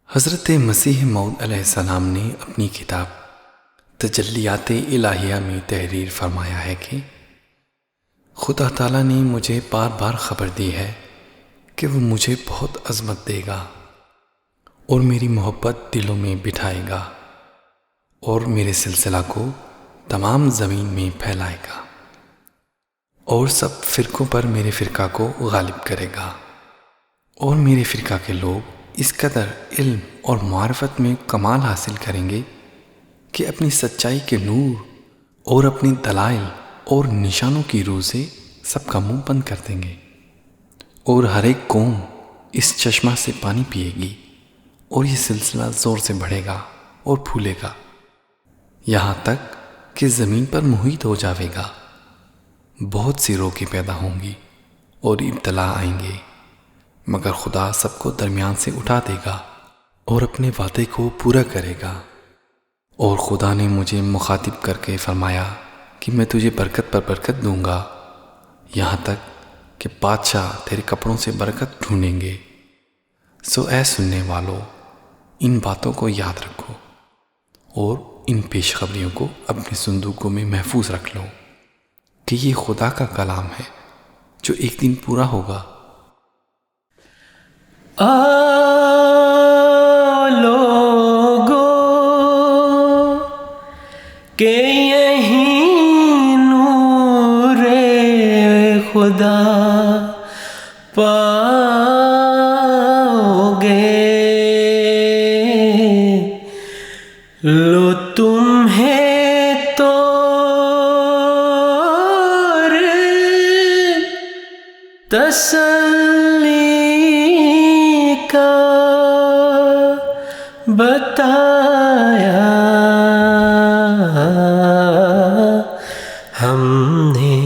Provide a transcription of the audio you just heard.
حضرت مسیح موعود علیہ السلام نے اپنی کتاب تجلیات الہیہ میں تحریر فرمایا ہے کہ خدا تعالیٰ نے مجھے بار بار خبر دی ہے کہ وہ مجھے بہت عظمت دے گا اور میری محبت دلوں میں بٹھائے گا اور میرے سلسلہ کو تمام زمین میں پھیلائے گا اور سب فرقوں پر میرے فرقہ کو غالب کرے گا، اور میرے فرقہ کے لوگ اس قدر علم اور معرفت میں کمال حاصل کریں گے کہ اپنی سچائی کے نور اور اپنی دلائل اور نشانوں کی روح سے سب کا منہ بند کر دیں گے، اور ہر ایک قوم اس چشمہ سے پانی پیے گی، اور یہ سلسلہ زور سے بڑھے گا اور پھولے گا یہاں تک کہ زمین پر محیط ہو جاوے گا۔ بہت سی روکیں پیدا ہوں گی اور ابتلا آئیں گے، مگر خدا سب کو درمیان سے اٹھا دے گا اور اپنے وعدے کو پورا کرے گا۔ اور خدا نے مجھے مخاطب کر کے فرمایا کہ میں تجھے برکت پر برکت دوں گا، یہاں تک کہ بادشاہ تیرے کپڑوں سے برکت ڈھونڈیں گے۔ سو اے سننے والو، ان باتوں کو یاد رکھو اور ان پیشخبریوں کو اپنے صندوقوں میں محفوظ رکھ لو کہ یہ خدا کا کلام ہے جو ایک دن پورا ہوگا۔ لوگوں کہ یہی نور خدا پاؤ گے، لو تمہیں تو تسلی کا بتایا ہم نے۔